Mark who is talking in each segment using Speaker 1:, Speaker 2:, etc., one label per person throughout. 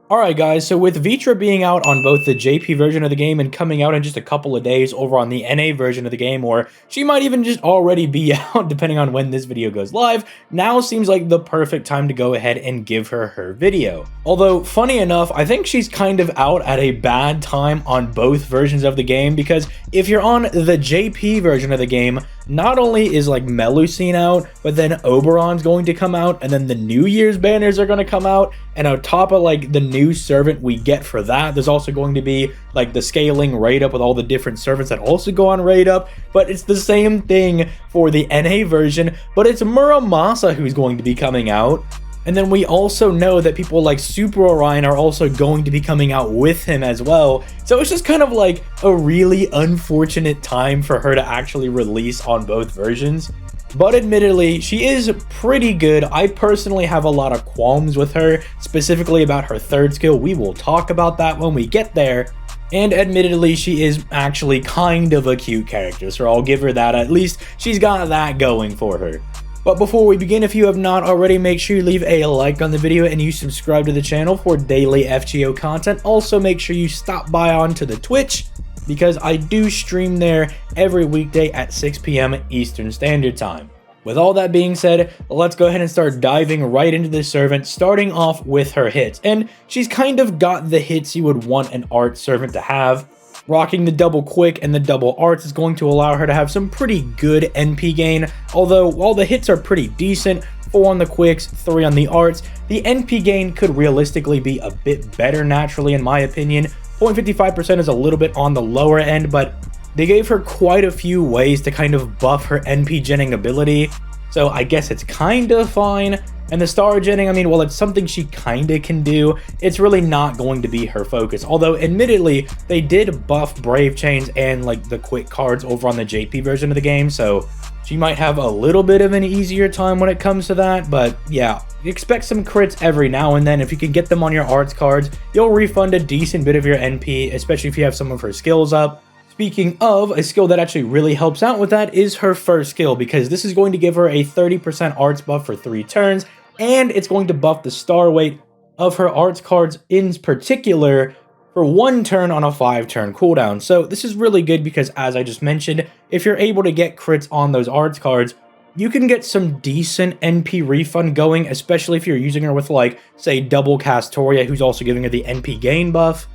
Speaker 1: Alright guys, so with Vritra being out on both the JP version of the game and coming out in just a couple of days over on the NA version of the game, or she might even just already be out depending on when this video goes live, now seems like the perfect time to go ahead and give her video. Although, funny enough, I think she's kind of out at a bad time on both versions of the game, because if you're on the JP version of the game, not only is like Melusine out, but then Oberon's going to come out, and then the New Year's banners are going to come out, and on top of like the new servant we get for that, there's also going to be like the scaling raid up with all the different servants that also go on raid up. But it's the same thing for the NA version, but it's Muramasa who's going to be coming out. And then we also know that people like Super Orion are also going to be coming out with him as well. So it's just kind of like a really unfortunate time for her to actually release on both versions. But admittedly, she is pretty good. I personally have a lot of qualms with her, specifically about her third skill. We will talk about that when we get there. And admittedly, she is actually kind of a cute character, so I'll give her that. At least she's got that going for her. But before we begin, if you have not already, make sure you leave a like on the video and you subscribe to the channel for daily FGO content. Also, make sure you stop by onto the Twitch, because I do stream there every weekday at 6 p.m. Eastern Standard Time. With all that being said, let's go ahead and start diving right into the servant, starting off with her hits. And she's kind of got the hits you would want an art servant to have. Rocking the double quick and the double arts is going to allow her to have some pretty good NP gain, although while the hits are pretty decent, 4 on the quicks, 3 on the arts, the NP gain could realistically be a bit better naturally in my opinion. 0.55% is a little bit on the lower end, but they gave her quite a few ways to kind of buff her NP genning ability, so I guess it's kind of fine. And the star genning, I mean, while it's something she kinda can do, it's really not going to be her focus. Although, admittedly, they did buff Brave Chains and like the quick cards over on the JP version of the game, so she might have a little bit of an easier time when it comes to that. But yeah, expect some crits every now and then. If you can get them on your arts cards, you'll refund a decent bit of your NP, especially if you have some of her skills up. Speaking of, a skill that actually really helps out with that is her first skill, because this is going to give her a 30% arts buff for 3 turns, and it's going to buff the star weight of her arts cards in particular for 1 turn on a 5-turn cooldown. So this is really good because, as I just mentioned, if you're able to get crits on those arts cards, you can get some decent NP refund going, especially if you're using her with, like, say, double Castoria, who's also giving her the NP gain buff.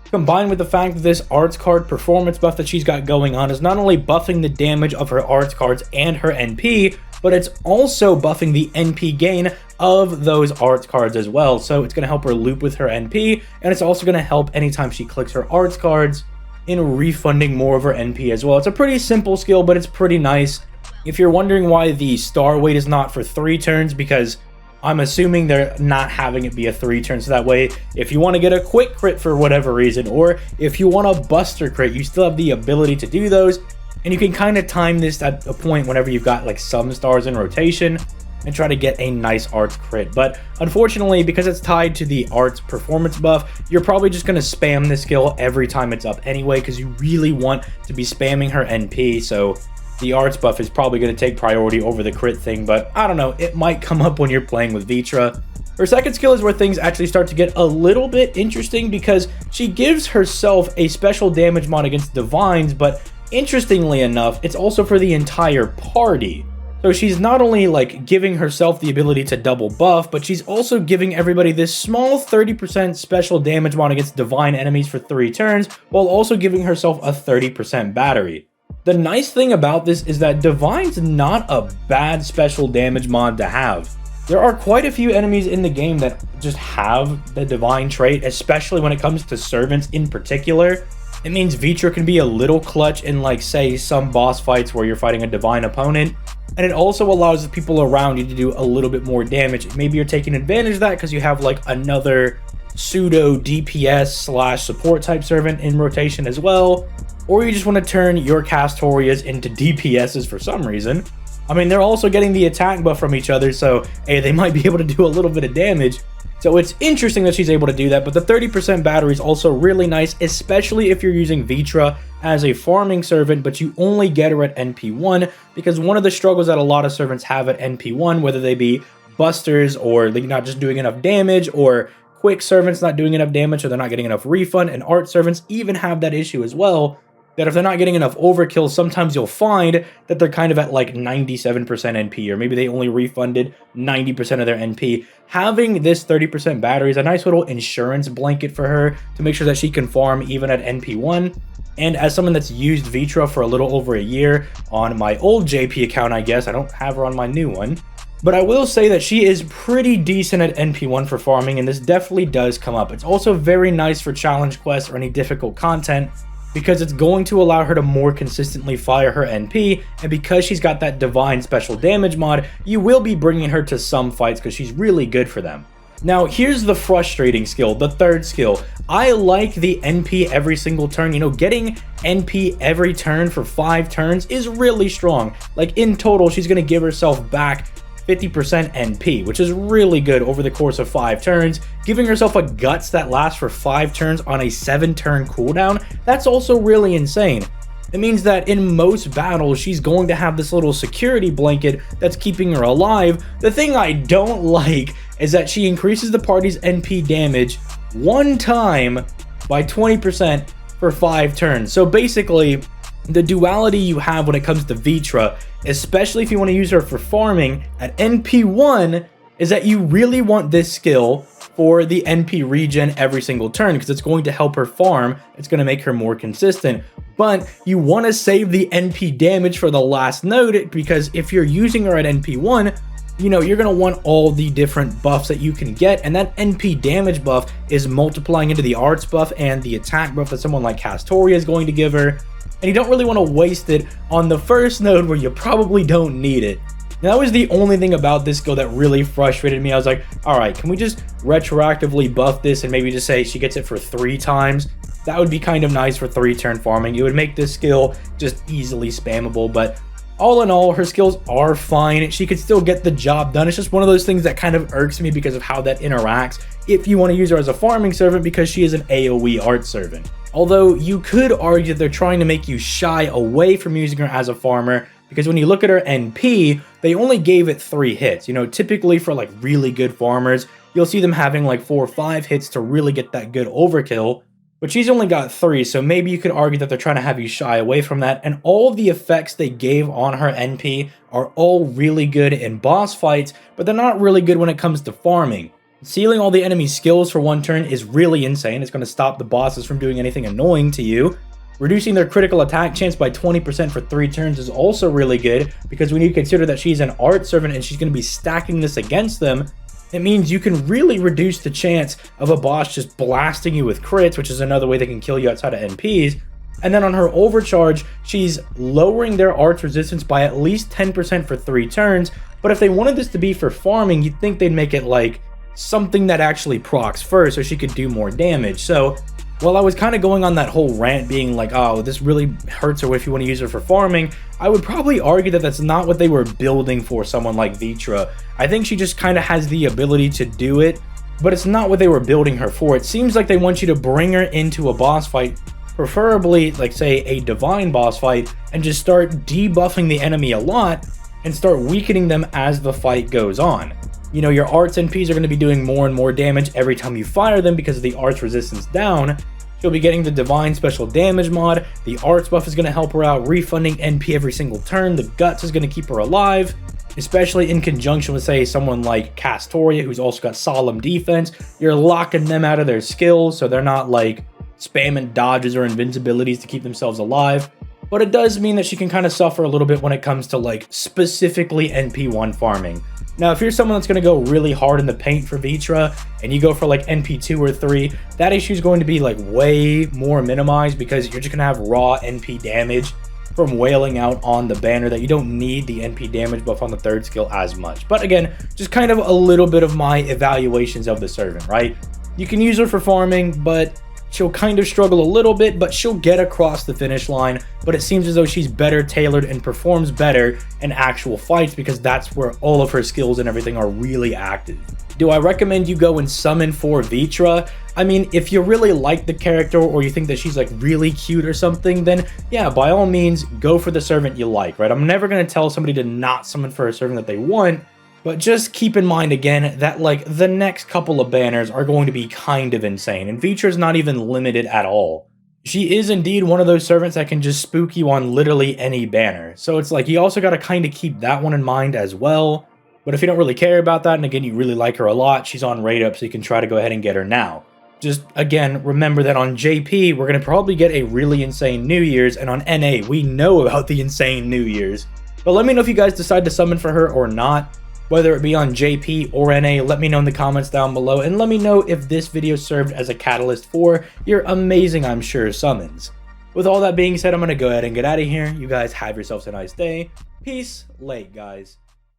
Speaker 1: Combined with the fact that this arts card performance buff that she's got going on is not only buffing the damage of her arts cards and her NP, but it's also buffing the NP gain of those arts cards as well. So it's going to help her loop with her NP, and it's also going to help anytime she clicks her arts cards in refunding more of her NP as well. It's a pretty simple skill, but it's pretty nice. If you're wondering why the star weight is not for 3 turns, because I'm assuming they're not having it be a 3 turn, so that way if you want to get a quick crit for whatever reason, or if you want a buster crit, you still have the ability to do those, and you can kind of time this at a point whenever you've got like some stars in rotation and try to get a nice arts crit. But unfortunately, because it's tied to the arts performance buff, you're probably just going to spam this skill every time it's up anyway, because you really want to be spamming her NP, so the arts buff is probably going to take priority over the crit thing. But I don't know, it might come up when you're playing with Vritra. Her second skill is where things actually start to get a little bit interesting, because she gives herself a special damage mod against divines, but interestingly enough, it's also for the entire party. So she's not only like giving herself the ability to double buff, but she's also giving everybody this small 30% special damage mod against divine enemies for 3 turns, while also giving herself a 30% battery. The nice thing about this is that Divine's not a bad special damage mod to have. There are quite a few enemies in the game that just have the Divine trait, especially when it comes to servants in particular. It means Vritra can be a little clutch in, like, say, some boss fights where you're fighting a Divine opponent. And it also allows the people around you to do a little bit more damage. Maybe you're taking advantage of that because you have, like, another pseudo DPS / support type servant in rotation as well. Or you just want to turn your Castorias into DPSs for some reason. I mean, they're also getting the attack buff from each other, so hey, they might be able to do a little bit of damage. So it's interesting that she's able to do that, but the 30% battery is also really nice, especially if you're using Vritra as a farming servant, but you only get her at NP1, because one of the struggles that a lot of servants have at NP1, whether they be busters or they're not just doing enough damage or quick servants not doing enough damage, or they're not getting enough refund, and art servants even have that issue as well, that if they're not getting enough overkill, sometimes you'll find that they're kind of at like 97% NP, or maybe they only refunded 90% of their NP. Having this 30% battery is a nice little insurance blanket for her to make sure that she can farm even at NP1. And as someone that's used Vritra for a little over a year on my old JP account, I guess, I don't have her on my new one, but I will say that she is pretty decent at NP1 for farming, and this definitely does come up. It's also very nice for challenge quests or any difficult content, because it's going to allow her to more consistently fire her NP, and because she's got that divine special damage mod, you will be bringing her to some fights because she's really good for them. Now, here's the frustrating skill, the third skill. I like the NP every single turn. You know, getting NP every turn for 5 turns is really strong. Like, in total, she's going to give herself back 50% NP, which is really good over the course of 5 turns. Giving herself a guts that lasts for 5 turns on a 7-turn cooldown, that's also really insane. It means that in most battles, she's going to have this little security blanket that's keeping her alive. The thing I don't like is that she increases the party's NP damage 1 time by 20% for 5 turns. So basically, the duality you have when it comes to Vritra, especially if you want to use her for farming at NP1, is that you really want this skill for the NP regen every single turn, because it's going to help her farm. It's going to make her more consistent. But you want to save the NP damage for the last node, because if you're using her at NP1, you know, you're going to want all the different buffs that you can get, and that NP damage buff is multiplying into the arts buff and the attack buff that someone like Castoria is going to give her, and you don't really want to waste it on the first node where you probably don't need it. Now, that was the only thing about this skill that really frustrated me. I was like, alright, can we just retroactively buff this and maybe just say she gets it for 3 times? That would be kind of nice for 3-turn farming. It would make this skill just easily spammable, but all in all, her skills are fine. She could still get the job done. It's just one of those things that kind of irks me because of how that interacts if you want to use her as a farming servant, because she is an AoE art servant. Although you could argue that they're trying to make you shy away from using her as a farmer, because when you look at her NP, they only gave it 3 hits. You know, typically for like really good farmers, you'll see them having like 4 or 5 hits to really get that good overkill. But she's only got 3, so maybe you could argue that they're trying to have you shy away from that. And all the effects they gave on her NP are all really good in boss fights, but they're not really good when it comes to farming. Sealing all the enemy skills for 1 turn is really insane. It's going to stop the bosses from doing anything annoying to you. Reducing their critical attack chance by 20% for 3 turns is also really good, because when you consider that she's an art servant and she's going to be stacking this against them, it means you can really reduce the chance of a boss just blasting you with crits, which is another way they can kill you outside of NPs. And then on her overcharge, she's lowering their arts resistance by at least 10% for 3 turns. But if they wanted this to be for farming, you'd think they'd make it like something that actually procs first so she could do more damage. So while I was kind of going on that whole rant being like, oh, this really hurts her if you want to use her for farming, I would probably argue that that's not what they were building for someone like Vritra. I think she just kind of has the ability to do it, but it's not what they were building her for. It seems like they want you to bring her into a boss fight, preferably like say a divine boss fight, and just start debuffing the enemy a lot and start weakening them as the fight goes on. You know, your arts NPs are going to be doing more and more damage every time you fire them because of the arts resistance down. She'll be getting the divine special damage mod. The arts buff is going to help her out, refunding NP every single turn. The guts is going to keep her alive, especially in conjunction with, say, someone like Castoria, who's also got solemn defense. You're locking them out of their skills, so they're not like spamming dodges or invincibilities to keep themselves alive. But it does mean that she can kind of suffer a little bit when it comes to like specifically NP1 farming. Now, if you're someone that's going to go really hard in the paint for Vritra and you go for like NP2 or 3, that issue is going to be like way more minimized, because you're just going to have raw NP damage from wailing out on the banner that you don't need the NP damage buff on the 3rd skill as much. But again, just kind of a little bit of my evaluations of the servant, right? You can use her for farming, but she'll kind of struggle a little bit, but she'll get across the finish line. But it seems as though she's better tailored and performs better in actual fights, because that's where all of her skills and everything are really active. Do I recommend you go and summon for Vritra? I mean, if you really like the character or you think that she's like really cute or something, then yeah, by all means, go for the servant you like, right? I'm never going to tell somebody to not summon for a servant that they want, But just keep in mind again that like the next couple of banners are going to be kind of insane, and Vritra is not even limited at all. She is indeed one of those servants that can just spook you on literally any banner, so it's like you also got to kind of keep that one in mind as well. But if you don't really care about that, and again you really like her a lot, she's on rate up, so you can try to go ahead and get her now. Just again, remember that on JP, we're going to probably get a really insane New Year's, and on NA, we know about the insane New Year's. But let me know if you guys decide to summon for her or not. Whether it be on JP or NA, let me know in the comments down below, and let me know if this video served as a catalyst for your amazing, I'm sure, summons. With all that being said, I'm going to go ahead and get out of here. You guys have yourselves a nice day. Peace, late, guys.